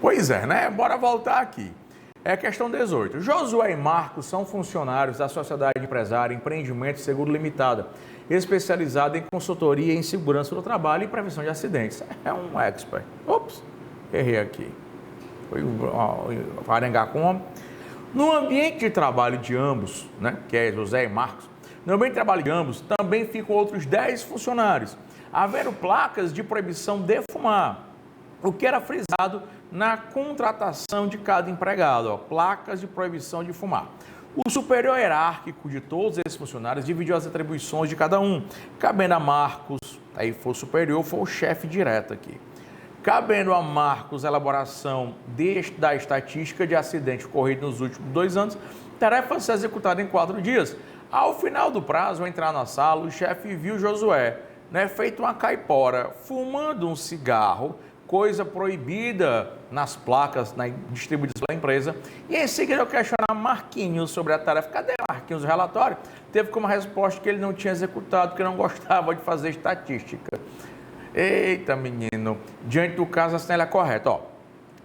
Pois é, né? Bora voltar aqui. É questão 18. Josué e Marcos são funcionários da Sociedade Empresária Empreendimento e Seguro Limitada, especializada em consultoria em segurança do trabalho e prevenção de acidentes. É um expert. Ops, errei aqui. Foi o Arengacom. No ambiente de trabalho de ambos, né, que é José e Marcos, no ambiente de trabalho de ambos também ficam outros 10 funcionários, havendo placas de proibição de fumar, o que era frisado na contratação de cada empregado, placas de proibição de fumar. O superior hierárquico de todos esses funcionários dividiu as atribuições de cada um, cabendo a Marcos, aí foi o superior, foi o chefe direto aqui. Cabendo a Marcos a elaboração da estatística de acidentes ocorridos nos últimos 2 anos, tarefa a ser executada em 4 dias. Ao final do prazo, ao entrar na sala, o chefe viu Josué, feito uma caipora, fumando um cigarro, coisa proibida nas placas distribuídas pela empresa, e em seguida eu questionar Marquinhos sobre a tarefa. Cadê Marquinhos? O relatório teve como resposta que ele não tinha executado, porque não gostava de fazer estatística. Eita, menino, diante do caso, a assinale é correta.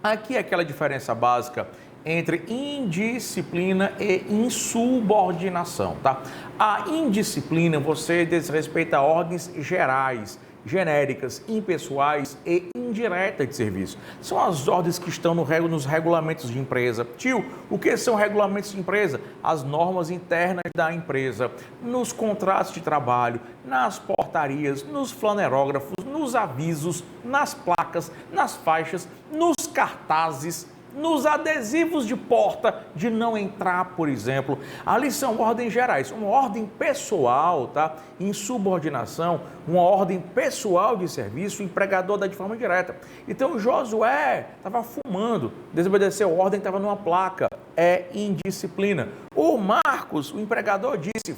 Aqui é aquela diferença básica entre indisciplina e insubordinação, tá? A indisciplina, você desrespeita ordens gerais, genéricas, impessoais e indiretas de serviço. São as ordens que estão nos regulamentos de empresa. Tio, o que são regulamentos de empresa? As normas internas da empresa, nos contratos de trabalho, nas portarias, nos flanerógrafos, nos avisos, nas placas, nas faixas, nos cartazes, nos adesivos de porta de não entrar, por exemplo. Ali são ordens gerais, uma ordem pessoal, tá? Insubordinação, uma ordem pessoal de serviço, o empregador dá de forma direta. Então, Josué estava fumando, desobedeceu a ordem, estava numa placa, é indisciplina. O Marcos, o empregador disse,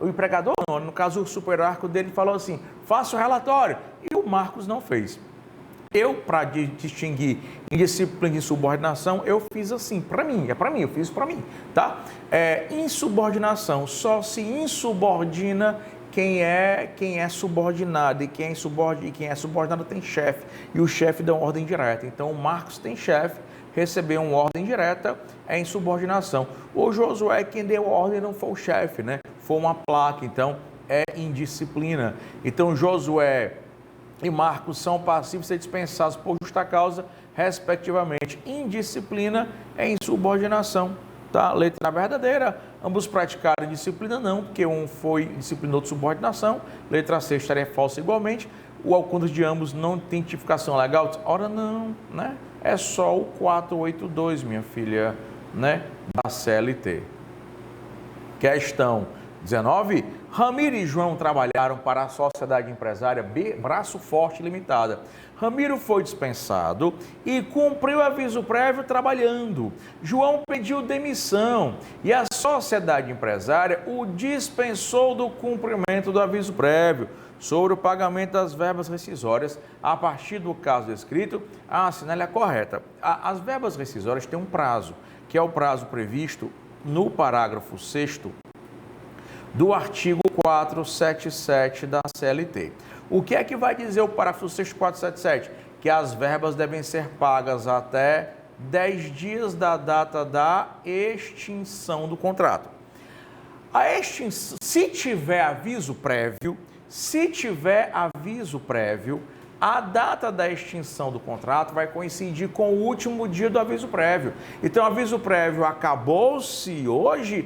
o empregador não, no caso o superior dele falou assim, faça o relatório, e o Marcos não fez. Eu, para distinguir indisciplina e insubordinação, eu fiz assim, eu fiz para mim, tá? Insubordinação, só se insubordina quem é subordinado, e quem é subordinado tem chefe, e o chefe dá uma ordem direta. Então, o Marcos tem chefe, recebeu uma ordem direta, é insubordinação. O Josué, quem deu a ordem não foi o chefe, Foi uma placa, então é indisciplina. Então, Josué e Marcos são passíveis de ser dispensados por justa causa, respectivamente. Indisciplina é insubordinação, tá? Letra verdadeira, ambos praticaram disciplina não, porque um foi disciplina, outro subordinação. Letra C estaria falsa igualmente. O alcunde de ambos não tem tipificação legal? Ora não, É só o 482, minha filha, Da CLT. Questão 19. Ramiro e João trabalharam para a Sociedade Empresária Braço Forte Limitada. Ramiro foi dispensado e cumpriu aviso prévio trabalhando. João pediu demissão e a Sociedade Empresária o dispensou do cumprimento do aviso prévio sobre o pagamento das verbas rescisórias. A partir do caso descrito, a assinale é correta. As verbas rescisórias têm um prazo, que é o prazo previsto no parágrafo 6º do artigo 477 da CLT. O que é que vai dizer o parágrafo 6º 477? Que as verbas devem ser pagas até 10 dias da data da extinção do contrato. A extinção, se tiver aviso prévio, a data da extinção do contrato vai coincidir com o último dia do aviso prévio. Então, o aviso prévio acabou-se hoje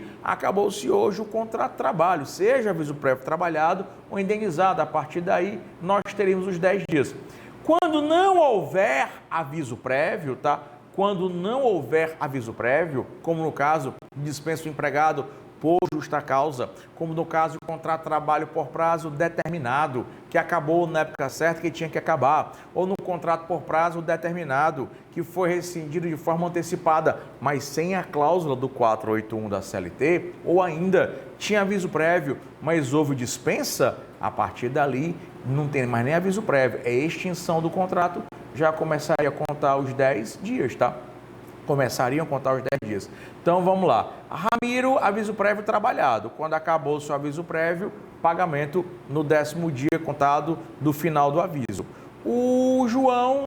o contrato de trabalho, seja aviso prévio trabalhado ou indenizado. A partir daí, nós teremos os 10 dias. Quando não houver aviso prévio, tá? Quando não houver aviso prévio, como no caso, dispensa o empregado por justa causa, como no caso de contrato de trabalho por prazo determinado, que acabou na época certa que tinha que acabar, ou no contrato por prazo determinado, que foi rescindido de forma antecipada, mas sem a cláusula do 481 da CLT, ou ainda tinha aviso prévio, mas houve dispensa, a partir dali não tem mais nem aviso prévio, é extinção do contrato, já começaria a contar os 10 dias, tá? Começariam a contar os 10 dias. Então, vamos lá. Ramiro, aviso prévio trabalhado. Quando acabou o seu aviso prévio, pagamento no 10º dia contado do final do aviso. O João,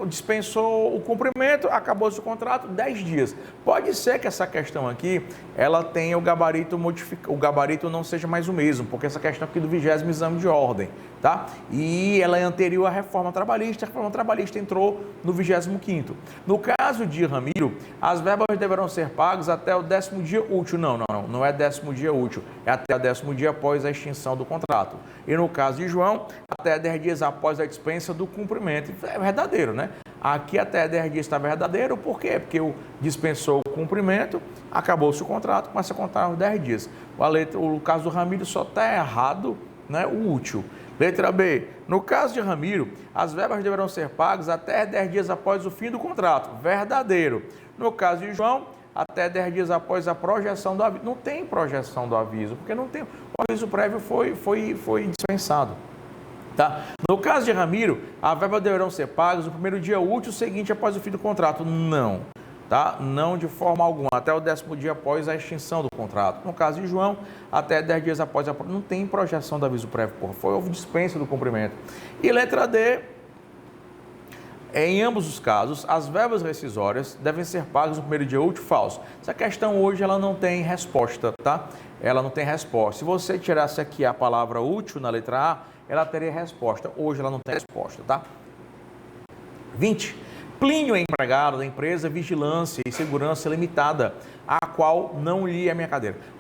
dispensou o cumprimento, acabou-se o contrato, 10 dias. Pode ser que essa questão aqui, ela tenha o gabarito modificado, o gabarito não seja mais o mesmo, porque essa questão aqui do 20º exame de ordem, tá? E ela é anterior à reforma trabalhista, a reforma trabalhista entrou no 25º. No caso de Ramiro, as verbas deverão ser pagas até o 10º dia útil. Não é 10º dia útil, é até o 10º dia após a extinção do contrato. E no caso de João, até 10 dias após a dispensa do cumprimento. É verdadeiro, né? Aqui até 10 dias está verdadeiro, por quê? Porque dispensou o cumprimento, acabou-se o contrato, começa a contar os 10 dias. O caso do Ramiro só está errado, né? O útil. Letra B. No caso de Ramiro, as verbas deverão ser pagas até 10 dias após o fim do contrato. Verdadeiro. No caso de João, até 10 dias após a projeção do aviso. Não tem projeção do aviso, porque não tem. O aviso prévio foi dispensado. Tá? No caso de Ramiro, as verbas deverão ser pagas no primeiro dia útil seguinte após o fim do contrato. Não. Tá? Não de forma alguma, até o 10º dia após a extinção do contrato. No caso de João, até 10 dias após a... Não tem projeção do aviso prévio, houve dispensa do cumprimento. E letra D, em ambos os casos, as verbas rescisórias devem ser pagas no primeiro dia útil. Falso. Essa questão hoje ela não tem resposta, tá? Ela não tem resposta. Se você tirasse aqui a palavra útil na letra A, ela teria resposta. Hoje ela não tem resposta, tá? 20. Plínio é empregado da empresa Vigilância e Segurança Limitada, a qual não lhe,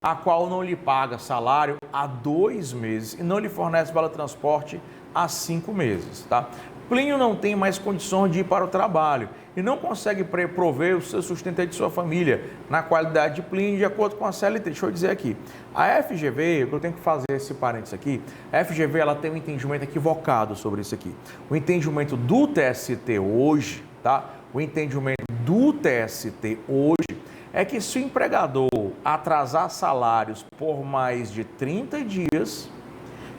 a qual não lhe paga salário há 2 meses e não lhe fornece vale transporte há 5 meses, tá? Plínio não tem mais condições de ir para o trabalho e não consegue prover o seu sustento de sua família na qualidade de Plínio de acordo com a CLT. Deixa eu dizer aqui, a FGV, eu tenho que fazer esse parênteses aqui, a FGV ela tem um entendimento equivocado sobre isso aqui. O entendimento do TST hoje, tá? O entendimento do TST hoje é que se o empregador atrasar salários por mais de 30 dias,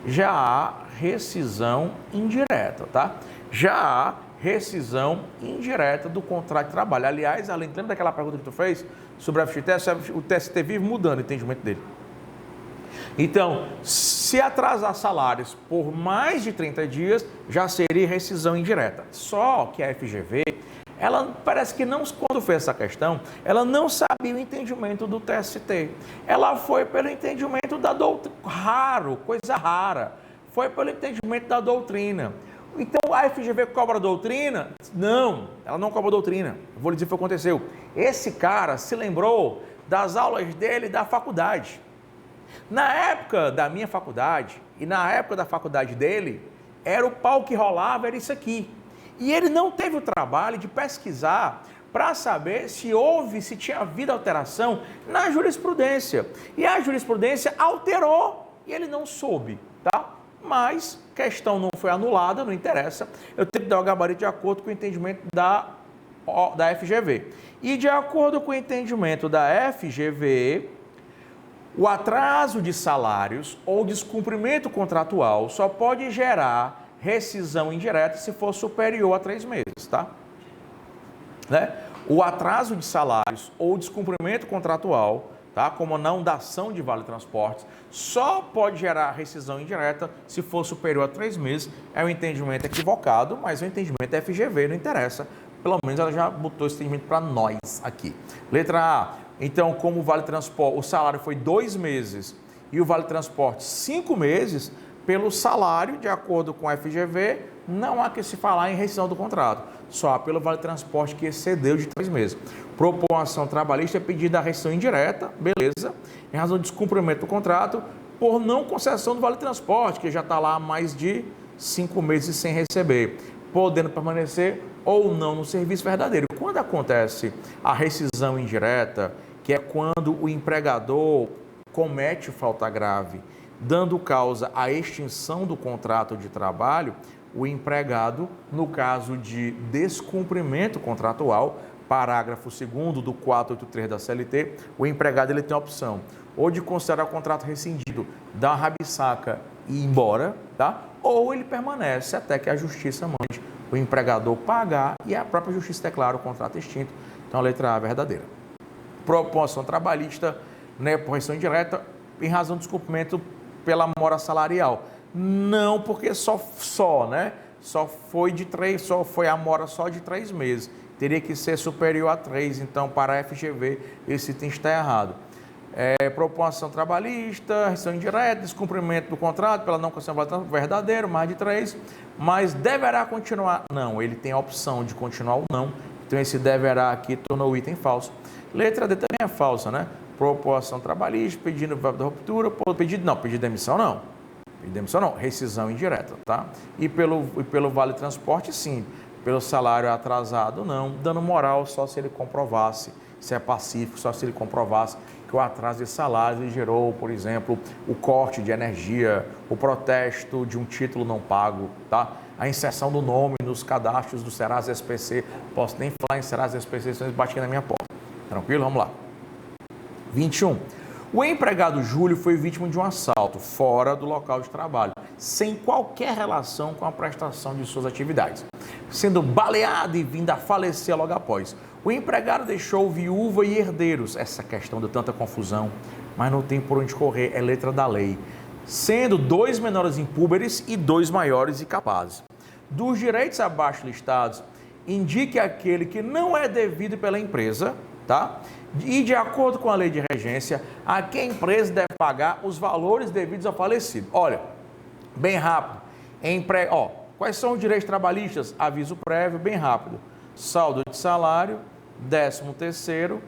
já há rescisão indireta, tá? Já há rescisão indireta do contrato de trabalho. Aliás, lembra daquela pergunta que tu fez sobre a FGTS, o TST vive mudando o entendimento dele. Então, se atrasar salários por mais de 30 dias, já seria rescisão indireta. Só que a FGV, ela parece que não, quando fez essa questão, ela não sabia o entendimento do TST. Ela foi pelo entendimento da doutrina, coisa rara, foi pelo entendimento da doutrina. Então, a FGV cobra doutrina? Não, ela não cobra doutrina. Vou lhe dizer o que aconteceu. Esse cara se lembrou das aulas dele da faculdade. Na época da minha faculdade e na época da faculdade dele, era o pau que rolava, era isso aqui. E ele não teve o trabalho de pesquisar para saber se tinha havido alteração na jurisprudência. E a jurisprudência alterou e ele não soube, tá? Mas questão não foi anulada, não interessa. Eu tenho que dar o gabarito de acordo com o entendimento da FGV. E de acordo com o entendimento da FGV, o atraso de salários ou descumprimento contratual só pode gerar rescisão indireta se for superior a 3 meses, tá? Né? O atraso de salários ou descumprimento contratual, tá? Como a não dação de vale transportes, só pode gerar rescisão indireta se for superior a 3 meses. É um entendimento equivocado, mas é um entendimento da FGV, não interessa. Pelo menos ela já botou esse entendimento para nós aqui. Letra A. Então, como o vale transporte, o salário foi 2 meses e o vale transporte 5 meses, pelo salário, de acordo com a FGV, não há que se falar em rescisão do contrato. Só pelo vale transporte que excedeu de 3 meses. Proposição trabalhista é pedida a rescisão indireta, beleza, em razão do descumprimento do contrato, por não concessão do vale transporte, que já está lá há mais de 5 meses sem receber, podendo permanecer ou não no serviço verdadeiro. Quando acontece a rescisão indireta, que é quando o empregador comete falta grave, dando causa à extinção do contrato de trabalho, o empregado, no caso de descumprimento contratual, parágrafo 2º do 483 da CLT, o empregado ele tem a opção ou de considerar o contrato rescindido, dar uma rabisaca e ir embora, tá? Ou ele permanece até que a justiça mande o empregador pagar e a própria justiça declara o contrato extinto. Então, a letra A é verdadeira. Proposição trabalhista, né, por rescisão indireta, em razão do descumprimento pela mora salarial. Não, porque né? só foi a mora só de 3 meses. Teria que ser superior a 3, então para a FGV esse item está errado. Propõe trabalhista, rescisão indireta, descumprimento do contrato pela não concessão verdadeiro, mais de 3, mas deverá continuar. Não, ele tem a opção de continuar ou não, então esse deverá aqui tornou o item falso. Letra D também é falsa, né? Proposta trabalhista, pedindo da ruptura, pedido de demissão não. Pedido de demissão não, rescisão indireta, tá? E pelo vale transporte sim, pelo salário atrasado não, dano moral só se ele comprovasse, se é pacífico, só se ele comprovasse que o atraso de salário gerou, por exemplo, o corte de energia, o protesto de um título não pago, tá? A inserção do nome nos cadastros do Serasa SPC, posso nem falar em Serasa SPC, senão eles batem na minha porta. Tranquilo? Vamos lá. 21. O empregado Júlio foi vítima de um assalto fora do local de trabalho, sem qualquer relação com a prestação de suas atividades, sendo baleado e vindo a falecer logo após. O empregado deixou viúva e herdeiros. Essa questão deu tanta confusão, mas não tem por onde correr, é letra da lei. Sendo 2 menores impúberes e 2 maiores e capazes. Dos direitos abaixo listados, indique aquele que não é devido pela empresa, tá? E de acordo com a lei de regência, a que a empresa deve pagar os valores devidos ao falecido. Olha, bem rápido. Quais são os direitos trabalhistas? Aviso prévio, bem rápido. Saldo de salário, 13º,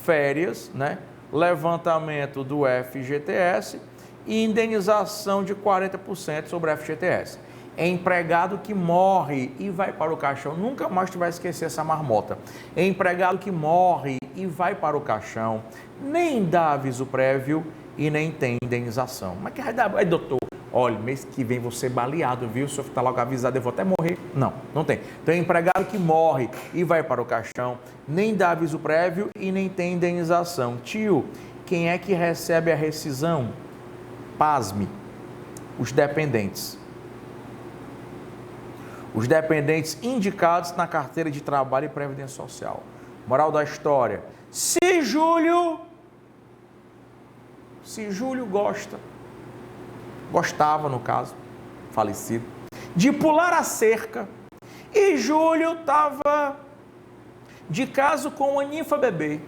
férias, né? Levantamento do FGTS e indenização de 40% sobre o FGTS. É empregado que morre e vai para o caixão, nunca mais tu vai esquecer essa marmota. É empregado que morre e vai para o caixão, nem dá aviso prévio e nem tem indenização. Mas que vai dar? Doutor, olha, mês que vem você baleado, viu? Se eu ficar logo avisado, eu vou até morrer. Não, não tem. Então é empregado que morre e vai para o caixão, nem dá aviso prévio e nem tem indenização. Tio, quem é que recebe a rescisão? Pasme, os dependentes. Os dependentes indicados na carteira de trabalho e previdência social. Moral da história. Se Júlio gostava no caso, falecido, de pular a cerca, e Júlio estava de caso com a ninfa bebê,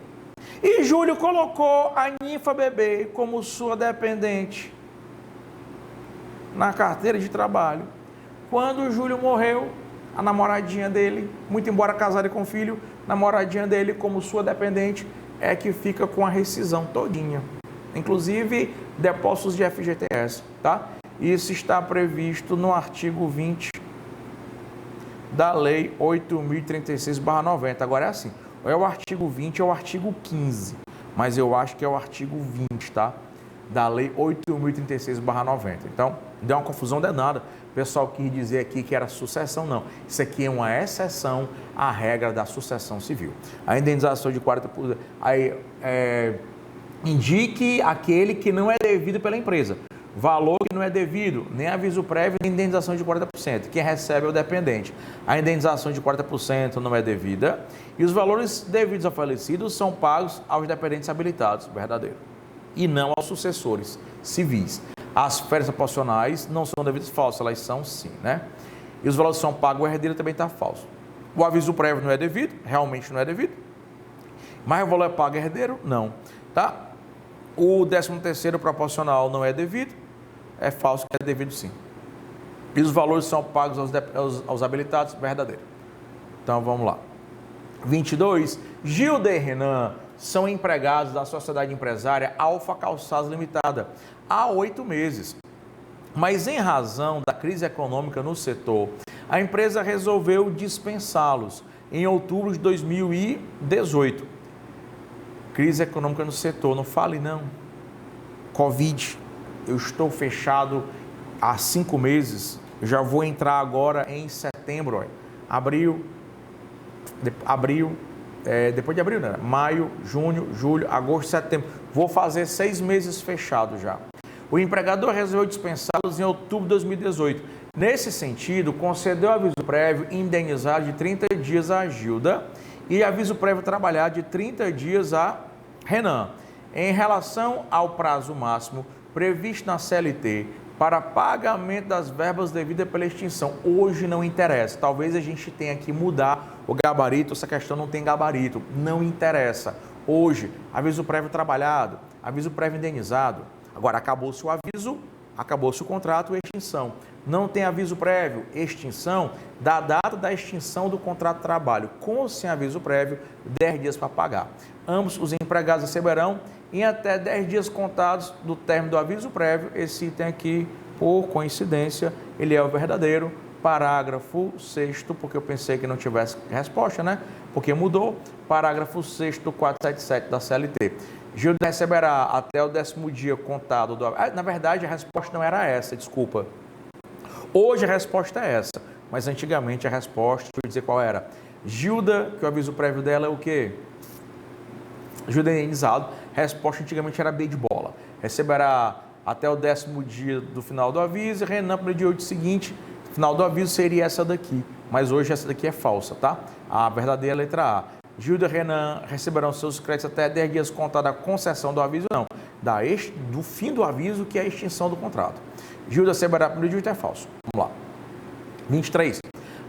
e Júlio colocou a ninfa bebê como sua dependente na carteira de trabalho. Quando o Júlio morreu, a namoradinha dele, muito embora casada com filho, namoradinha dele como sua dependente, é que fica com a rescisão todinha. Inclusive, depósitos de FGTS, tá? Isso está previsto no artigo 20 da Lei 8.036/90. Agora é assim, é o artigo 20 ou o artigo 15, mas eu acho que é o artigo 20, tá? Da Lei 8.036/90. Então, deu uma confusão danada. O pessoal quis dizer aqui que era sucessão, não. Isso aqui é uma exceção à regra da sucessão civil. A indenização de 40%, indique aquele que não é devido pela empresa. Valor que não é devido, nem aviso prévio, nem indenização de 40%. Quem recebe é o dependente. A indenização de 40% não é devida e os valores devidos ao falecido são pagos aos dependentes habilitados, verdadeiro, e não aos sucessores civis. As férias proporcionais não são devidas, falsas, elas são sim, né? E os valores são pagos, o herdeiro também está falso. O aviso prévio não é devido, realmente não é devido. Mas o valor é pago herdeiro? Não, tá? O 13º proporcional não é devido, é falso, que é devido sim. E os valores são pagos aos habilitados, verdadeiro. Então vamos lá. 22. Gilda e Renan são empregados da sociedade empresária Alfa Calçados Limitada há 8 meses. Mas em razão da crise econômica no setor, a empresa resolveu dispensá-los em outubro de 2018. Crise econômica no setor, não fale não. Covid, eu estou fechado há 5 meses, eu já vou entrar agora em setembro, abril, depois de abril, né? Maio, junho, julho, agosto, setembro. Vou fazer 6 meses fechado já. O empregador resolveu dispensá-los em outubro de 2018. Nesse sentido, concedeu aviso prévio indenizado de 30 dias a Gilda e aviso prévio trabalhado de 30 dias a Renan. Em relação ao prazo máximo previsto na CLT para pagamento das verbas devidas pela extinção. Hoje não interessa. Talvez a gente tenha que mudar o gabarito. Essa questão não tem gabarito. Não interessa. Hoje, aviso prévio trabalhado, aviso prévio indenizado. Agora, acabou-se o aviso, acabou-se o contrato, extinção. Não tem aviso prévio, extinção, da data da extinção do contrato de trabalho, com ou sem aviso prévio, 10 dias para pagar. Ambos os empregados receberão em até 10 dias contados do término do aviso prévio. Esse item aqui, por coincidência, ele é o verdadeiro. Parágrafo 6º, porque eu pensei que não tivesse resposta, né? Porque mudou. Parágrafo 6º do 477 da CLT. Gilda receberá até o 10º dia contado do... na verdade, a resposta não era essa, desculpa. Hoje a resposta é essa, mas antigamente a resposta, deixa eu dizer qual era. Gilda, que o aviso prévio dela é o quê? Gilda indenizado. Resposta antigamente era B de bola. Receberá até o 10º dia do final do aviso. Renan, para o dia 8 seguinte, final do aviso seria essa daqui. Mas hoje essa daqui é falsa, tá? A verdadeira letra A. Gilda e Renan receberão seus créditos até 10 dias contada a concessão do aviso, não. Do fim do aviso, que é a extinção do contrato. Gilda receberá primeiro dia 8 é falso. Vamos lá. 23.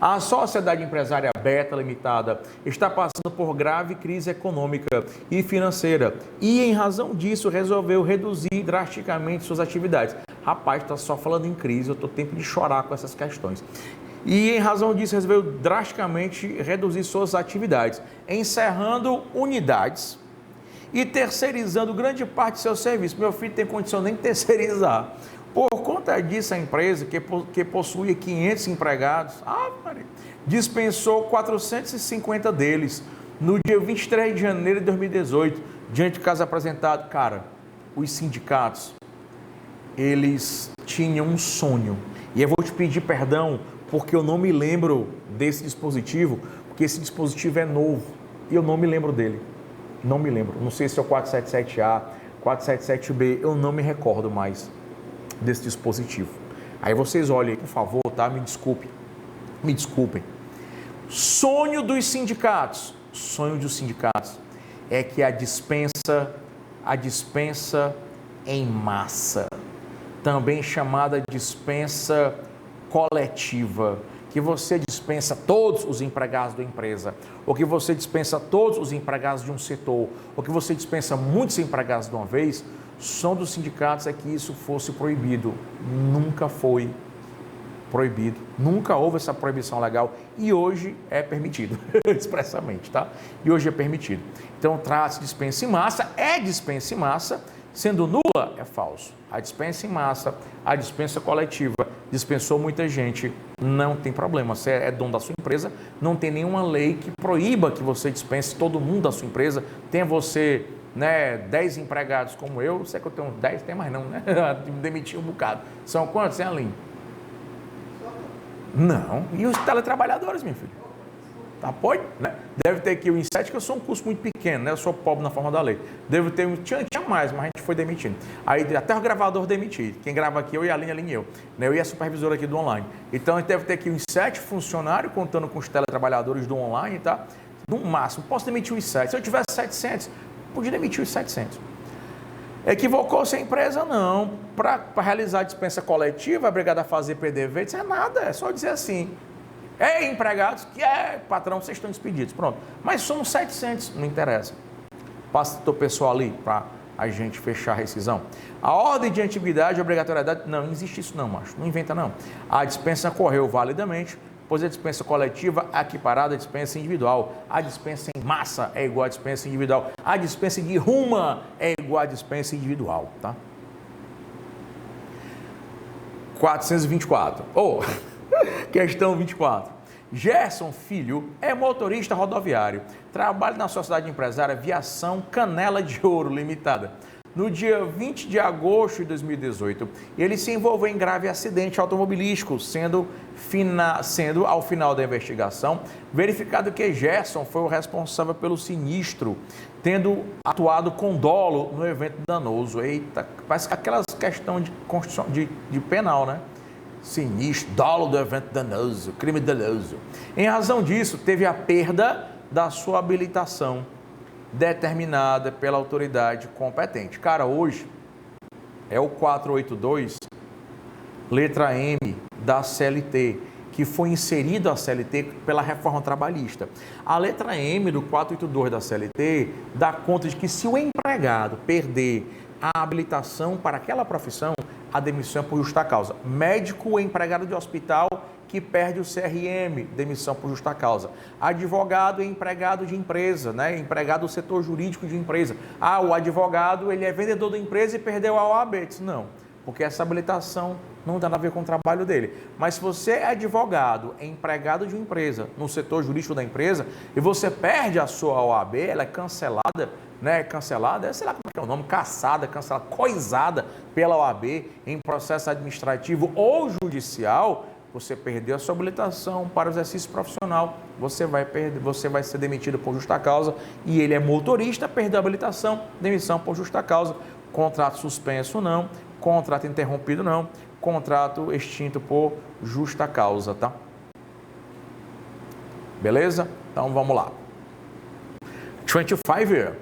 A Sociedade Empresária Beta Limitada está passando por grave crise econômica e financeira e, em razão disso, resolveu reduzir drasticamente suas atividades. Rapaz, está só falando em crise, eu estou tempo de chorar com essas questões. E, em razão disso, resolveu drasticamente reduzir suas atividades, encerrando unidades e terceirizando grande parte de seu serviço. Meu filho tem condição nem de terceirizar. Por conta disso, a empresa, que possuía 500 empregados, dispensou 450 deles no dia 23 de janeiro de 2018, diante do caso apresentado. Cara, os sindicatos, eles tinham um sonho. E eu vou te pedir perdão, porque eu não me lembro desse dispositivo, porque esse dispositivo é novo e eu não me lembro dele. Não me lembro. Não sei se é o 477A, 477B, eu não me recordo mais desse dispositivo. Aí vocês olhem, por favor, tá? Me desculpem. Sonho dos sindicatos é que a dispensa em massa, também chamada dispensa coletiva, que você dispensa todos os empregados da empresa, ou que você dispensa todos os empregados de um setor, ou que você dispensa muitos empregados de uma vez. Som dos sindicatos é que isso fosse proibido. Nunca foi proibido, nunca houve essa proibição legal e hoje é permitido, expressamente, tá? E hoje é permitido. Então, trata-se de dispensa em massa, é dispensa em massa, sendo nula, é falso. A dispensa em massa, a dispensa coletiva, dispensou muita gente, não tem problema. Você é dono da sua empresa, não tem nenhuma lei que proíba que você dispense todo mundo da sua empresa, tenha você... 10 empregados como eu, sei que eu tenho 10, tem mais não, né? Demiti um bocado. São quantos, hein, Aline? Não. E os teletrabalhadores, meu filho? Tá, pode? Né? Deve ter aqui o INSET, que eu sou um curso muito pequeno, né? Eu sou pobre na forma da lei. Deve ter, tinha mais, mas a gente foi demitindo. Aí até o gravador demitido. Quem grava aqui, eu e a Aline e eu. Né? Eu e a supervisora aqui do online. Então a gente deve ter aqui uns 7 funcionários, contando com os teletrabalhadores do online, tá? No máximo, posso demitir os 7. Se eu tivesse 700... podia demitir os 700. Equivocou-se a empresa? Não. Para realizar a dispensa coletiva, obrigado a fazer PDV, isso é nada, é só dizer assim. Ei, empregados, que é, patrão, vocês estão despedidos. Pronto. Mas somos 700, não interessa. Passa o teu pessoal ali para a gente fechar a rescisão. A ordem de antiguidade e obrigatoriedade, não existe isso não, macho. Não inventa não. A dispensa correu validamente, pois a dispensa coletiva é equiparada à dispensa individual. A dispensa em massa é igual à dispensa individual. A dispensa de ruma é igual à dispensa individual, tá? 424. Questão 24. Gerson Filho é motorista rodoviário. Trabalha na Sociedade Empresária Viação Canela de Ouro Limitada. No dia 20 de agosto de 2018, ele se envolveu em grave acidente automobilístico, sendo ao final da investigação, verificado que Gerson foi o responsável pelo sinistro, tendo atuado com dolo no evento danoso. Eita, parece aquelas questões de penal, né? Sinistro, dolo do evento danoso, crime doloso. Em razão disso, teve a perda da sua habilitação, determinada pela autoridade competente. Cara, hoje é o 482 letra M, da CLT, que foi inserido a CLT pela reforma trabalhista. A letra M do 482 da CLT dá conta de que se o empregado perder a habilitação para aquela profissão, a demissão é por justa causa. Médico, empregado de hospital que perde o CRM, demissão por justa causa. Advogado é empregado de empresa, né? Empregado do setor jurídico de empresa. O advogado, ele é vendedor da empresa e perdeu a OAB. Não, porque essa habilitação não tem nada a ver com o trabalho dele. Mas se você é advogado, é empregado de uma empresa, no setor jurídico da empresa, e você perde a sua OAB, ela é cancelada, né? Cancelada, sei lá como é o nome, cassada, cancelada, coisada pela OAB em processo administrativo ou judicial. Você perdeu a sua habilitação para o exercício profissional, você vai ser demitido por justa causa, e ele é motorista, perdeu a habilitação, demissão por justa causa, contrato suspenso não, contrato interrompido não, contrato extinto por justa causa, tá? Beleza? Então vamos lá. 25 year.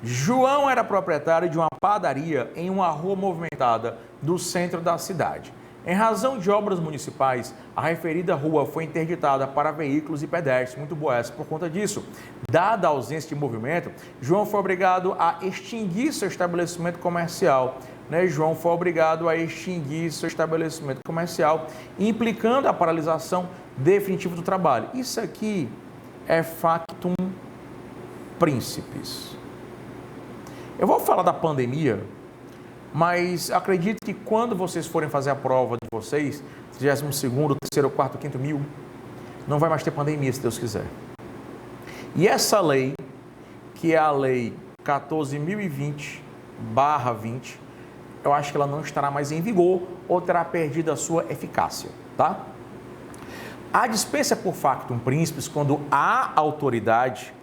João era proprietário de uma padaria em uma rua movimentada do centro da cidade. Em razão de obras municipais, a referida rua foi interditada para veículos e pedestres. Muito boa essa. Por conta disso, dada a ausência de movimento, João foi obrigado a extinguir seu estabelecimento comercial. João foi obrigado a extinguir seu estabelecimento comercial, implicando a paralisação definitiva do trabalho. Isso aqui é factum príncipes. Eu vou falar da pandemia, mas acredito que quando vocês forem fazer a prova de vocês, 32º, 3º, 4º, 5º, 1000, não vai mais ter pandemia, se Deus quiser. E essa lei, que é a lei 14.020/20, eu acho que ela não estará mais em vigor ou terá perdido a sua eficácia, tá? A dispensa por factum príncipes, quando a autoridade,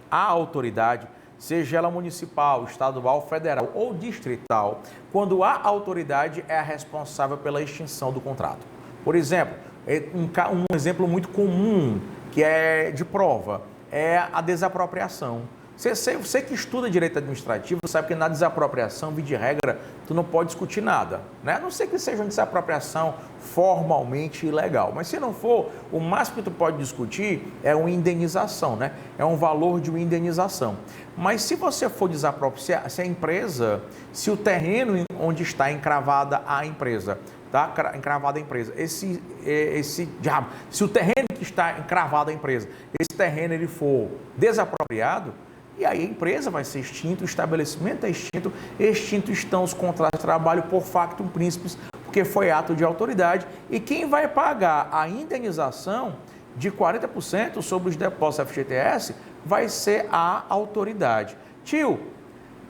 seja ela municipal, estadual, federal ou distrital, quando a autoridade é a responsável pela extinção do contrato. Por exemplo, um exemplo muito comum, que é de prova, é a desapropriação. Você que estuda direito administrativo sabe que na desapropriação, via de regra, tu não pode discutir nada, né? A não ser que seja uma desapropriação formalmente ilegal. Mas se não for, o máximo que tu pode discutir é uma indenização, né? É um valor de uma indenização. Mas se você for desapropriar, se a empresa, se o terreno onde está encravada a empresa, tá? Encravada a empresa, se o terreno que está encravado a empresa, esse terreno ele for desapropriado, e aí a empresa vai ser extinta, o estabelecimento é extinto, extinto estão os contratos de trabalho por factum príncipes, porque foi ato de autoridade, e quem vai pagar a indenização de 40% sobre os depósitos FGTS vai ser a autoridade. Tio,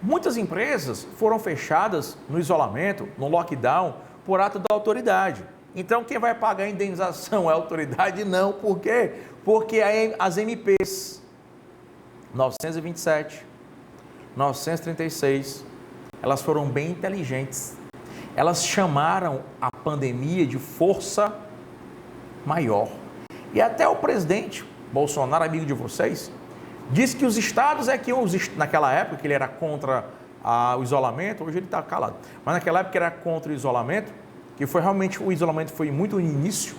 muitas empresas foram fechadas no isolamento, no lockdown, por ato da autoridade. Então, quem vai pagar a indenização é a autoridade? Não. Por quê? Porque as MPs 927, 936, elas foram bem inteligentes. Elas chamaram a pandemia de força maior. E até o presidente Bolsonaro, amigo de vocês, disse que os estados naquela época que ele era contra o isolamento, hoje ele está calado, mas naquela época ele era contra o isolamento, que foi realmente, o isolamento foi muito no início,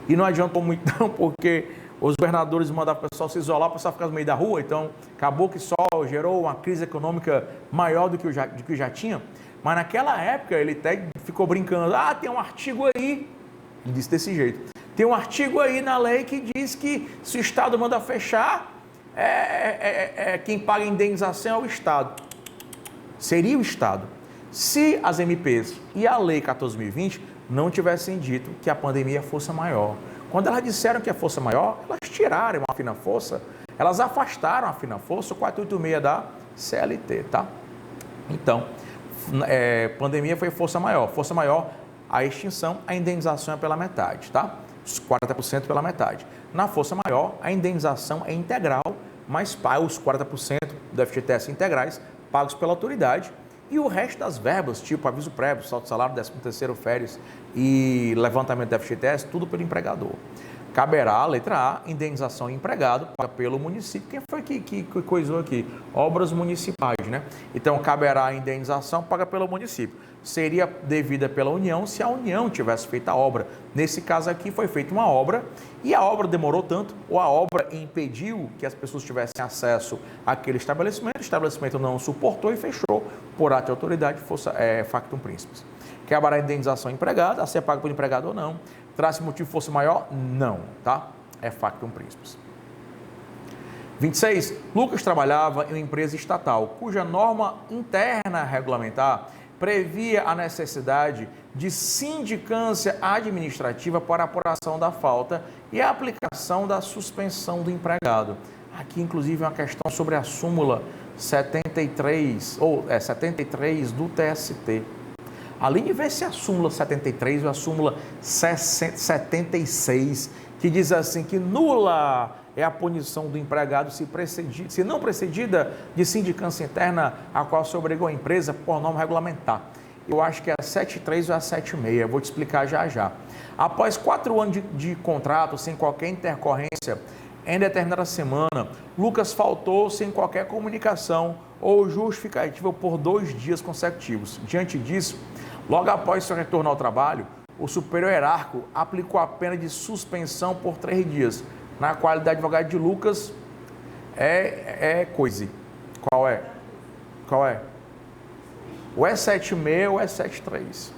e não adiantou muito não, porque os governadores mandavam o pessoal se isolar, o pessoal ficava no meio da rua, então acabou que só gerou uma crise econômica maior do que já tinha. Mas naquela época ele até ficou brincando, tem um artigo aí, ele disse desse jeito, tem um artigo aí na lei que diz que se o Estado manda fechar, quem paga a indenização é o Estado. Seria o Estado. Se as MPs e a lei 14.020 não tivessem dito que a pandemia é força maior. Quando elas disseram que é força maior, elas tiraram a fina força, elas afastaram a fina força, o 486 da CLT, tá? Então, pandemia foi força maior. Força maior, a extinção, a indenização é pela metade, tá? Os 40% pela metade. Na força maior, a indenização é integral, mas os 40% do FGTS integrais pagos pela autoridade, e o resto das verbas, tipo aviso prévio, saldo de salário, 13º, férias e levantamento do FGTS, tudo pelo empregador. Caberá, letra A, indenização empregado, paga pelo município. Quem foi que coisou aqui? Obras municipais, né? Então, caberá a indenização, paga pelo município. Seria devida pela União se a União tivesse feito a obra. Nesse caso aqui, foi feita uma obra e a obra demorou tanto, ou a obra impediu que as pessoas tivessem acesso àquele estabelecimento, o estabelecimento não suportou e fechou por ato de autoridade, factum principis. Caberá a indenização empregada, a ser paga pelo empregado ou não. Traz motivo fosse maior? Não, tá? É factum principis. 26. Lucas trabalhava em uma empresa estatal, cuja norma interna regulamentar previa a necessidade de sindicância administrativa para a apuração da falta e a aplicação da suspensão do empregado. Aqui, inclusive, é uma questão sobre a súmula 73, 73 do TST. Além de ver se a súmula 73 ou a súmula 76, que diz assim que nula é a punição do empregado se não precedida de sindicância interna a qual se obrigou a empresa por norma regulamentar. Eu acho que é a 73 ou a 76, vou te explicar já já. Após 4 anos de contrato, sem qualquer intercorrência, em determinada semana, Lucas faltou sem qualquer comunicação ou justificativa por 2 dias consecutivos. Diante disso, logo após seu retorno ao trabalho, o superior hierárquico aplicou a pena de suspensão por 3 dias, na qualidade de advogado de Lucas, coisa. Qual é? Qual é? O E76 ou E73?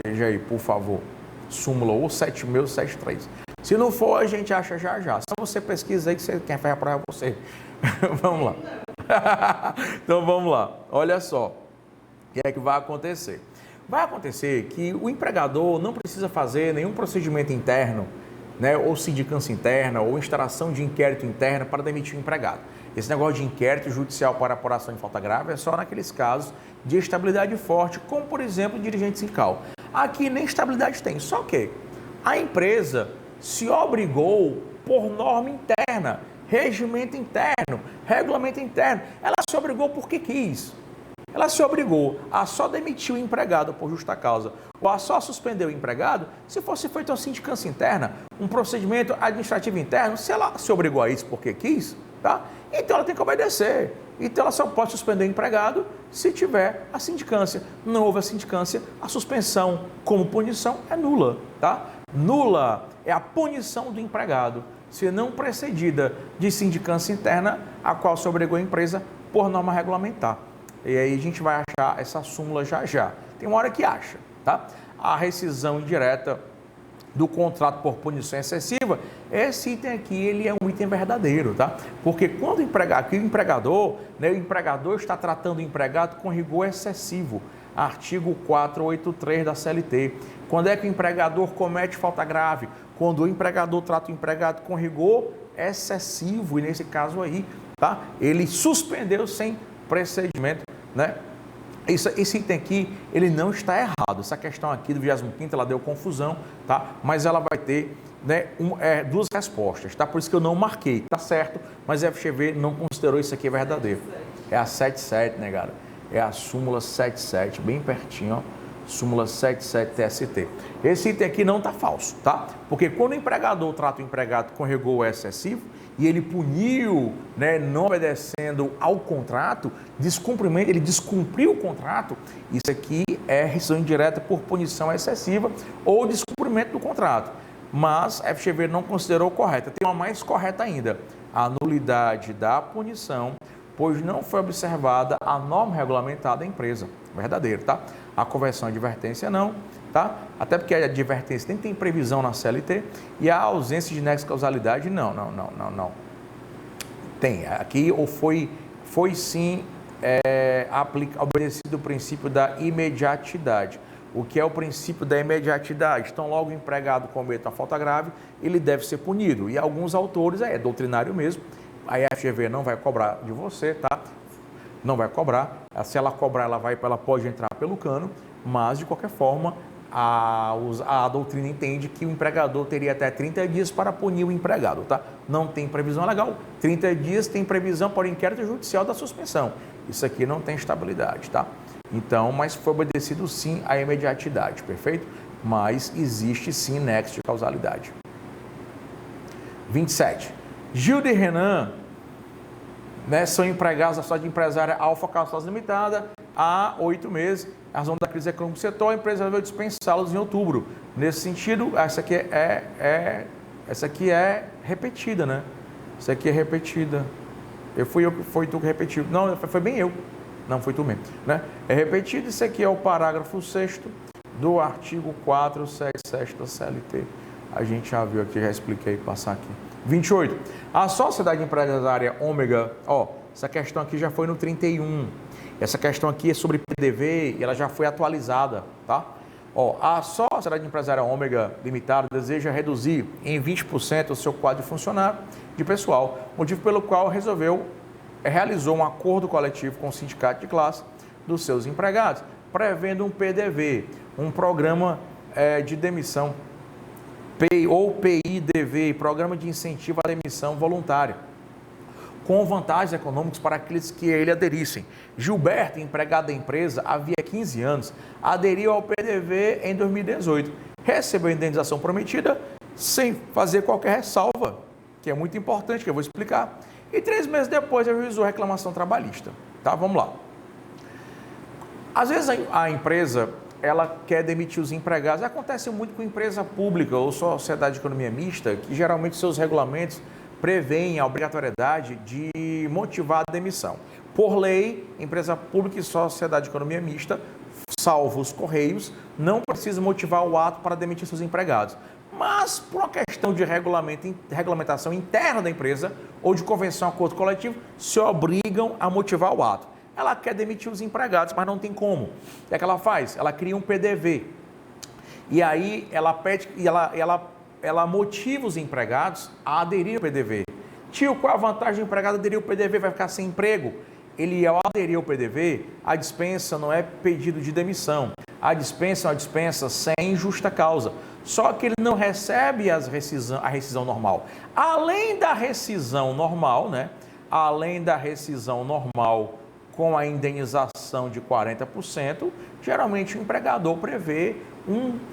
Veja aí, por favor. Súmula ou 76 ou 73. Se não for, a gente acha já já. Só você pesquisa aí que quem vai aprovar você. Vamos lá. Então vamos lá. Olha só. O que é que vai acontecer? Vai acontecer que o empregador não precisa fazer nenhum procedimento interno, né, ou sindicância interna, ou instalação de inquérito interno para demitir o empregado. Esse negócio de inquérito judicial para apuração de falta grave é só naqueles casos de estabilidade forte, como, por exemplo, dirigente sindical. Aqui nem estabilidade tem, só que a empresa se obrigou por norma interna, regimento interno, regulamento interno. Ela se obrigou porque quis. Ela se obrigou a só demitir o empregado por justa causa ou a só suspender o empregado se fosse feita uma sindicância interna, um procedimento administrativo interno. Se ela se obrigou a isso porque quis, tá? Então ela tem que obedecer. Então ela só pode suspender o empregado se tiver a sindicância. Não houve a sindicância, a suspensão como punição é nula, tá? Nula é a punição do empregado, se não precedida de sindicância interna, a qual se obrigou a empresa por norma regulamentar. E aí a gente vai achar essa súmula já já. Tem uma hora que acha, tá? A rescisão indireta do contrato por punição excessiva, esse item aqui, ele é um item verdadeiro, tá? Porque quando o empregador está tratando o empregado com rigor excessivo, artigo 483 da CLT. Quando é que o empregador comete falta grave? Quando o empregador trata o empregado com rigor excessivo, e nesse caso aí, tá? Ele suspendeu sem procedimento, né? Esse item aqui, ele não está errado. Essa questão aqui do 25º, ela deu confusão, tá? Mas ela vai ter, né, 2 respostas, tá? Por isso que eu não marquei, tá certo? Mas a FGV não considerou isso aqui verdadeiro. É a 77, né, galera? É a súmula 77, bem pertinho, ó. Súmula 77 TST. Esse item aqui não está falso, tá? Porque quando o empregador trata o empregado com rigor excessivo e ele puniu, né, não obedecendo ao contrato, ele descumpriu o contrato, isso aqui é rescisão indireta por punição excessiva ou descumprimento do contrato. Mas a FGV não considerou correta. Tem uma mais correta ainda, a nulidade da punição, pois não foi observada a norma regulamentar da empresa. Verdadeiro, tá? A conversão à advertência não, tá? Até porque a advertência nem tem previsão na CLT e a ausência de nexo de causalidade, não. Tem. Aqui ou foi sim obedecido o princípio da imediatidade. O que é o princípio da imediatidade? Então, logo o empregado cometa uma falta grave, ele deve ser punido. E alguns autores, é doutrinário mesmo, a FGV não vai cobrar de você, tá? Não vai cobrar. Se ela cobrar, ela pode entrar pelo cano, mas de qualquer forma, a doutrina entende que o empregador teria até 30 dias para punir o empregado, tá? Não tem previsão legal. 30 dias tem previsão para o inquérito judicial da suspensão. Isso aqui não tem estabilidade, tá? Então, mas foi obedecido sim a imediatidade, perfeito? mas existe sim nexo de causalidade. 27. Gilda e Renan, né, são empregados da sociedade empresária Alfa Calçados Limitada há 8 meses. A razão da crise econômica do setor, a empresa veio dispensá-los em outubro. Nesse sentido, essa aqui é repetida, né? Essa aqui é repetida. Foi tu que repetiu. Não, foi bem eu. Não, foi tu mesmo, né? É repetido, isso aqui é o parágrafo 6º do artigo 477 da CLT. A gente já viu aqui, já expliquei, passar aqui. 28. A sociedade empresária Ômega, essa questão aqui já foi no 31. Essa questão aqui é sobre PDV e ela já foi atualizada, tá? A sociedade empresária Ômega Limitada deseja reduzir em 20% o seu quadro de funcionário de pessoal, motivo pelo qual realizou um acordo coletivo com o sindicato de classe dos seus empregados, prevendo um PDV, um programa de demissão, ou PIDV, Programa de Incentivo à Demissão Voluntária, com vantagens econômicas para aqueles que ele aderissem. Gilberto, empregado da empresa, havia 15 anos, aderiu ao PDV em 2018, recebeu a indenização prometida sem fazer qualquer ressalva, que é muito importante, que eu vou explicar, e 3 meses depois ajuizou a reclamação trabalhista. Tá? Vamos lá. Às vezes a empresa, ela quer demitir os empregados. Acontece muito com empresa pública ou sociedade de economia mista, que geralmente seus regulamentos prevêem a obrigatoriedade de motivar a demissão. Por lei, empresa pública e sociedade de economia mista, salvo os Correios, não precisa motivar o ato para demitir seus empregados. Mas, por uma questão de regulamentação interna da empresa ou de convenção acordo coletivo, se obrigam a motivar o ato. Ela quer demitir os empregados, mas não tem como. O que é que ela faz? Ela cria um PDV. E aí ela pede e ela motiva os empregados a aderir ao PDV. Tio, qual a vantagem do empregado aderir ao PDV? Vai ficar sem emprego? Ele, ao aderir ao PDV, a dispensa não é pedido de demissão. A dispensa é uma dispensa sem justa causa. Só que ele não recebe a rescisão normal. Além da rescisão normal, né? Além da rescisão normal com a indenização de 40%, geralmente o empregador prevê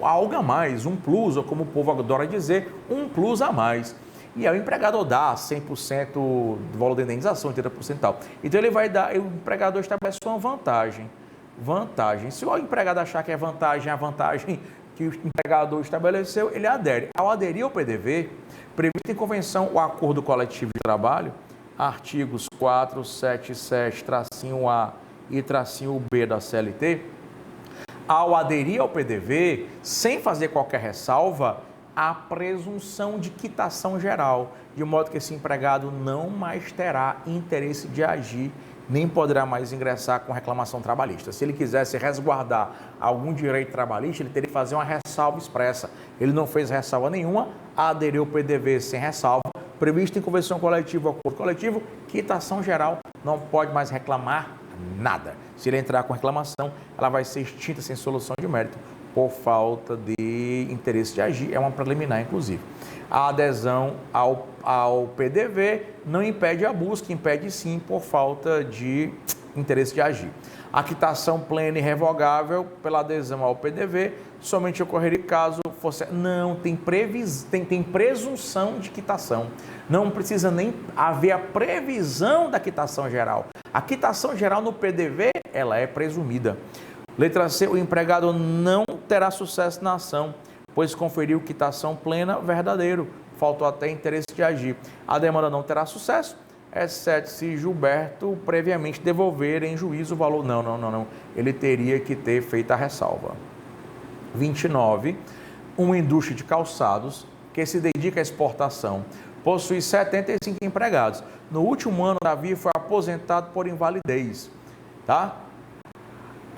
algo a mais, um plus, ou como o povo adora dizer, um plus a mais. E aí o empregador dá 100% do valor da indenização, 80% e tal. Então ele vai dar, o empregador estabelece uma vantagem. Se o empregado achar que é a vantagem que o empregador estabeleceu, ele adere. Ao aderir ao PDV, previsto em convenção o acordo coletivo de trabalho, artigos 477-A e -B da CLT, ao aderir ao PDV, sem fazer qualquer ressalva, há presunção de quitação geral, de modo que esse empregado não mais terá interesse de agir, nem poderá mais ingressar com reclamação trabalhista. Se ele quisesse resguardar algum direito trabalhista, ele teria que fazer uma ressalva expressa. Ele não fez ressalva nenhuma, aderiu ao PDV sem ressalva, previsto em convenção coletiva ou acordo coletivo, quitação geral, não pode mais reclamar nada. Se ele entrar com reclamação, ela vai ser extinta sem solução de mérito, por falta de interesse de agir, é uma preliminar, inclusive. A adesão ao PDV não impede a busca, impede sim por falta de interesse de agir. A quitação plena e revogável pela adesão ao PDV somente ocorreria caso fosse... Não, tem presunção de quitação. Não precisa nem haver a previsão da quitação geral. A quitação geral no PDV, ela é presumida. Letra C, o empregado não terá sucesso na ação, pois conferiu quitação plena verdadeiro, faltou até interesse de agir. A demanda não terá sucesso, exceto se Gilberto previamente devolver em juízo o valor. Não. Ele teria que ter feito a ressalva. 29. Uma indústria de calçados que se dedica à exportação possui 75 empregados. No último ano, Davi foi aposentado por invalidez. Tá?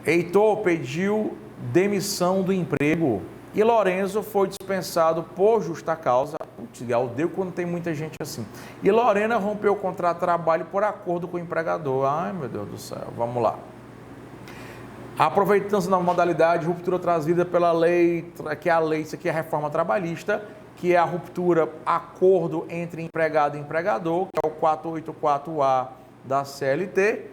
Heitor pediu demissão do emprego e Lorenzo foi dispensado por justa causa. Putz, deu quando tem muita gente assim. E Lorena rompeu o contrato de trabalho por acordo com o empregador. Ai, meu Deus do céu, vamos lá. Aproveitando-se da modalidade ruptura trazida pela lei, que é a lei, isso aqui é a reforma trabalhista, que é a ruptura, acordo entre empregado e empregador, que é o 484A da CLT,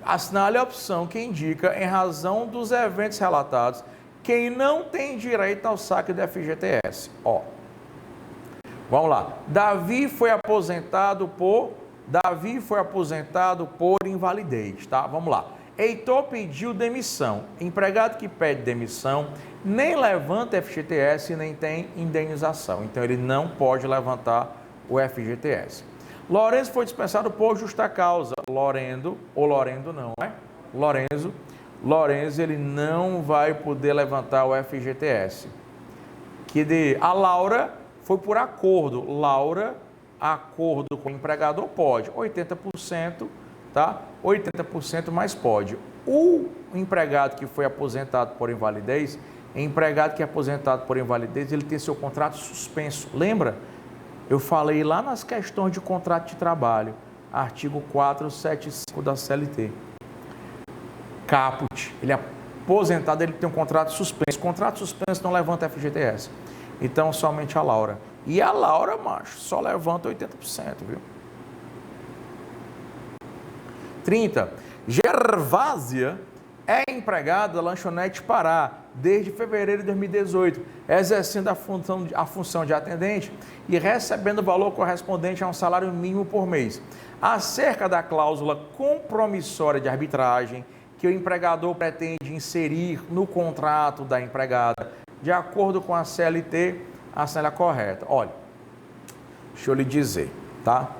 assinale a opção que indica, em razão dos eventos relatados, Quem não tem direito ao saque do FGTS? Ó, vamos lá. Davi foi aposentado por invalidez, tá? Vamos lá. Heitor pediu demissão. Empregado que pede demissão nem levanta FGTS nem tem indenização. Então, ele não pode levantar o FGTS. Lourenço foi dispensado por justa causa. Lourenço ele não vai poder levantar o FGTS. A Laura foi por acordo. Laura, acordo com o empregador, pode. 80%, tá? 80% mais pode. O empregado que foi aposentado por invalidez, ele tem seu contrato suspenso. Lembra? Eu falei lá nas questões de contrato de trabalho, artigo 475 da CLT. Caput, ele é aposentado, ele tem um contrato suspenso. Contrato suspenso não levanta FGTS. Então, somente a Laura. E a Laura, macho, só levanta 80%, viu? 30. Gervásia é empregada da Lanchonete Pará desde fevereiro de 2018, exercendo a função de atendente e recebendo o valor correspondente a um salário mínimo por mês. Acerca da cláusula compromissória de arbitragem que o empregador pretende inserir no contrato da empregada, de acordo com a CLT, a célula correta. Olha, deixa eu lhe dizer, tá?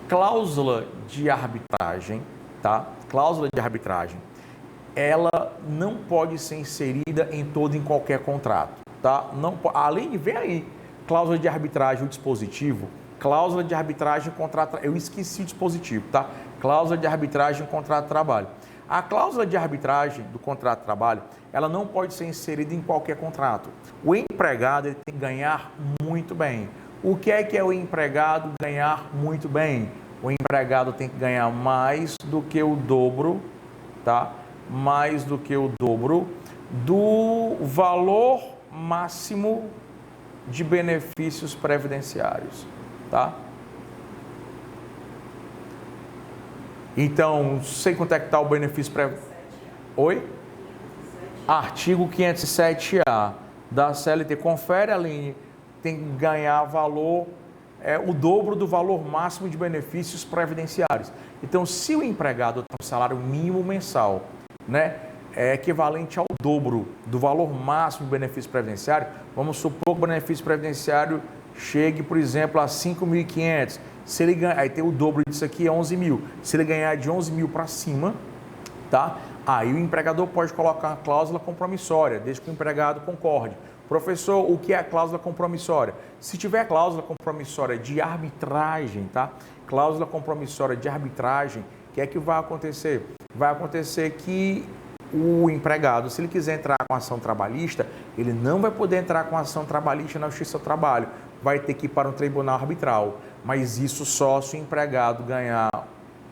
Cláusula de arbitragem, tá? Cláusula de arbitragem, ela não pode ser inserida em todo e em qualquer contrato, tá? Não, além de ver aí, cláusula de arbitragem, o dispositivo, cláusula de arbitragem, contrato, eu esqueci o dispositivo, tá? Cláusula de arbitragem, contrato de trabalho. A cláusula de arbitragem do contrato de trabalho, ela não pode ser inserida em qualquer contrato. O empregado ele tem que ganhar muito bem. O que é o empregado ganhar muito bem? O empregado tem que ganhar mais do que o dobro, tá? Mais do que o dobro do valor máximo de benefícios previdenciários, tá? Então, sei quanto é que está o benefício previdenciário. Oi? Artigo 507A da CLT. Confere, Aline, tem que ganhar valor, o dobro do valor máximo de benefícios previdenciários. Então, se o empregado tem um salário mínimo mensal, né, é equivalente ao dobro do valor máximo de benefício previdenciário, vamos supor que o benefício previdenciário chegue, por exemplo, a 5.500. Se ele ganhar, aí tem o dobro disso aqui, é 11 mil. Se ele ganhar de 11 mil para cima, tá? Aí o empregador pode colocar uma cláusula compromissória, desde que o empregado concorde. Professor, o que é a cláusula compromissória? Se tiver cláusula compromissória de arbitragem, tá? Cláusula compromissória de arbitragem, o que é que vai acontecer? Vai acontecer que o empregado, se ele quiser entrar com ação trabalhista, ele não vai poder entrar com ação trabalhista na Justiça do Trabalho, vai ter que ir para um tribunal arbitral. Mas isso só se o empregado ganhar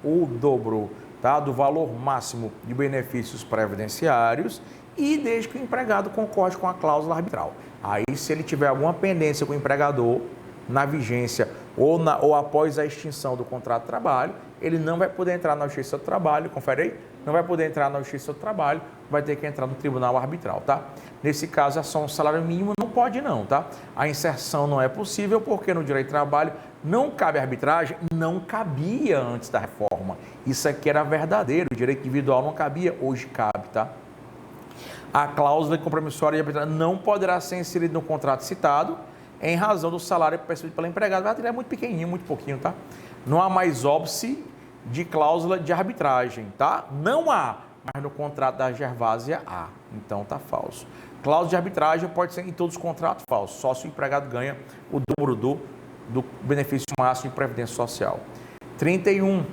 o dobro, tá, do valor máximo de benefícios previdenciários e desde que o empregado concorde com a cláusula arbitral. Aí, se ele tiver alguma pendência com o empregador na vigência ou após a extinção do contrato de trabalho, ele não vai poder entrar na Justiça do Trabalho, confere aí, não vai poder entrar na Justiça do Trabalho, vai ter que entrar no tribunal arbitral, tá? Nesse caso, é só um salário mínimo, não pode não, tá? A inserção não é possível porque no direito do trabalho não cabe arbitragem, não cabia antes da reforma. Isso aqui era verdadeiro, o direito individual não cabia, hoje cabe, tá? A cláusula compromissória de arbitragem não poderá ser inserida no contrato citado em razão do salário percebido pelo empregado. Ele é muito pequenininho, muito pouquinho, tá? Não há mais óbice de cláusula de arbitragem, tá? Não há, mas no contrato da Gervásia há. Então tá falso. Cláusula de arbitragem pode ser em todos os contratos falso, só se o empregado ganha o dobro do benefício máximo de previdência social. 31.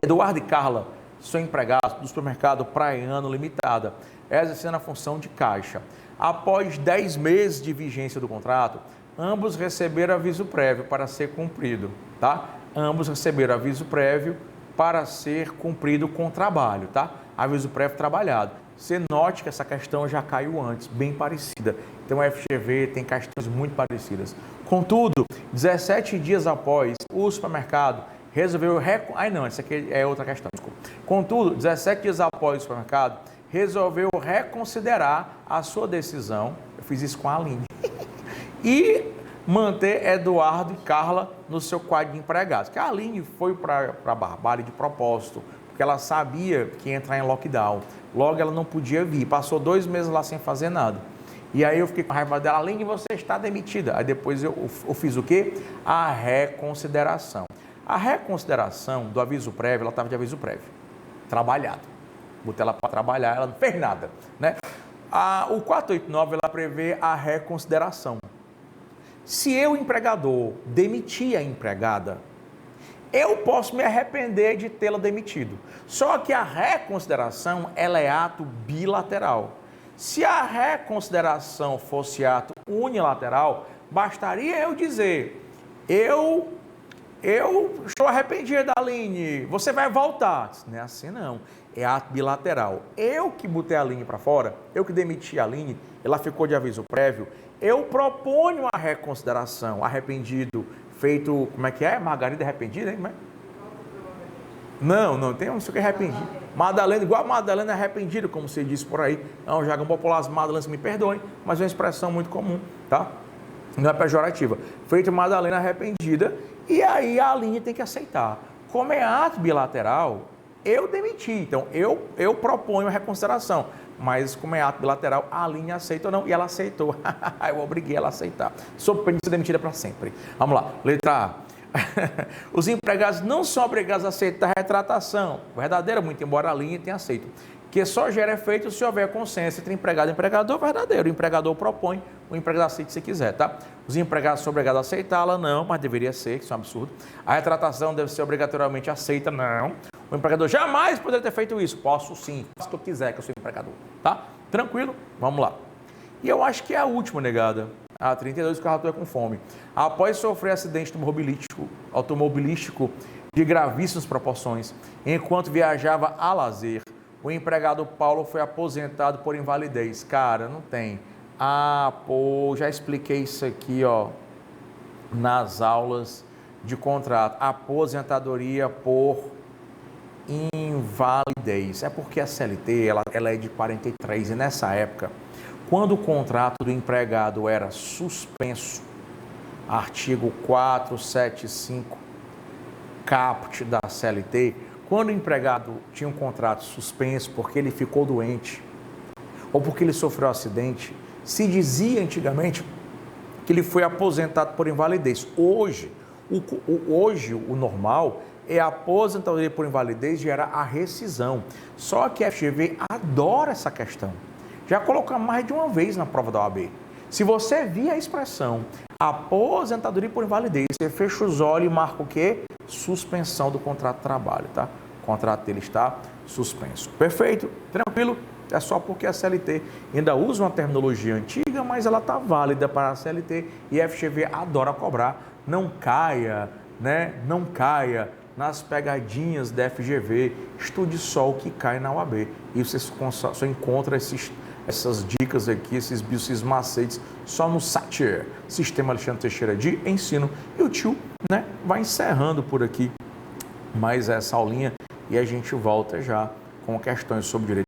Eduardo e Carla são empregados do supermercado Praiano Limitada, exercendo a função de caixa. Após 10 meses de vigência do contrato, ambos receberam aviso prévio para ser cumprido, tá? Ambos receberam aviso prévio para ser cumprido com trabalho, tá? Aviso prévio trabalhado. Você note que essa questão já caiu antes, bem parecida. Então, o FGV tem questões muito parecidas. Contudo, 17 dias após, o supermercado resolveu... Essa aqui é outra questão, desculpa. Contudo, 17 dias após o supermercado, resolveu reconsiderar a sua decisão, eu fiz isso com a Aline, e manter Eduardo e Carla no seu quadro de empregados. Que a Aline foi para Barbalha de propósito, porque ela sabia que ia entrar em lockdown. Logo ela não podia vir, passou 2 meses lá sem fazer nada. E aí eu fiquei com raiva dela, Aline, você está demitida. Aí depois eu fiz o quê? A reconsideração. A reconsideração do aviso prévio, ela estava de aviso prévio, trabalhado. Botei ela para trabalhar, ela não fez nada, né? O 489, ela prevê a reconsideração. Se eu, empregador, demitir a empregada, eu posso me arrepender de tê-la demitido. Só que a reconsideração, ela é ato bilateral. Se a reconsideração fosse ato unilateral, bastaria eu dizer, eu estou arrependido, Aline, você vai voltar. Não é assim não, é ato bilateral. Eu que botei a Aline para fora, eu que demiti a Aline, ela ficou de aviso prévio, eu proponho a reconsideração, arrependido, feito, como é que é? Margarida arrependida, hein? Não tem um isso que é arrependido. Madalena, igual a Madalena é arrependida, como você disse por aí. É um jargão popular, as Madalenas me perdoem, mas é uma expressão muito comum, tá? Não é pejorativa. Feito Madalena arrependida, e aí a Aline tem que aceitar. Como é ato bilateral, eu demiti, então eu proponho a reconsideração. Mas como é ato bilateral, a Aline aceita ou não, e ela aceitou. Eu obriguei ela a aceitar. Sob pena de ser demitida para sempre. Vamos lá, letra A. Os empregados não são obrigados a aceitar a retratação verdadeira, muito embora a Aline tenha aceito, que só gera efeito se houver consenso entre empregado e empregador verdadeiro. O empregador propõe, o empregado aceita se quiser, tá? Os empregados são obrigados a aceitá-la, não, mas deveria ser, que isso é um absurdo. A retratação deve ser obrigatoriamente aceita, não. O empregador jamais poderia ter feito isso. Posso sim, faço o que eu quiser, que eu sou empregador, tá? Tranquilo? Vamos lá. E eu acho que é a última, negada. A 32, o carro é com fome. Após sofrer acidente automobilístico de gravíssimas proporções, enquanto viajava a lazer, o empregado Paulo foi aposentado por invalidez. Cara, não tem. Já expliquei isso aqui, ó, nas aulas de contrato. Aposentadoria por invalidez. É porque a CLT, ela é de 43 e nessa época, quando o contrato do empregado era suspenso, artigo 475, caput da CLT, quando o empregado tinha um contrato suspenso porque ele ficou doente ou porque ele sofreu um acidente, se dizia antigamente que ele foi aposentado por invalidez. Hoje o normal é a aposentadoria por invalidez gera a rescisão. Só que a FGV adora essa questão. Já colocamos mais de uma vez na prova da OAB. Se você vir a expressão aposentadoria por invalidez, você fecha os olhos e marca o quê? Suspensão do contrato de trabalho, tá? O contrato dele está suspenso. Perfeito? Tranquilo? É só porque a CLT ainda usa uma terminologia antiga, mas ela está válida para a CLT e a FGV adora cobrar. Não caia, né? Não caia nas pegadinhas da FGV. Estude só o que cai na UAB. E você só encontra essas dicas aqui, esses macetes, só no SATIR, Sistema Alexandre Teixeira de Ensino. E o tio, né, vai encerrando por aqui mais essa aulinha e a gente volta já com questões sobre direito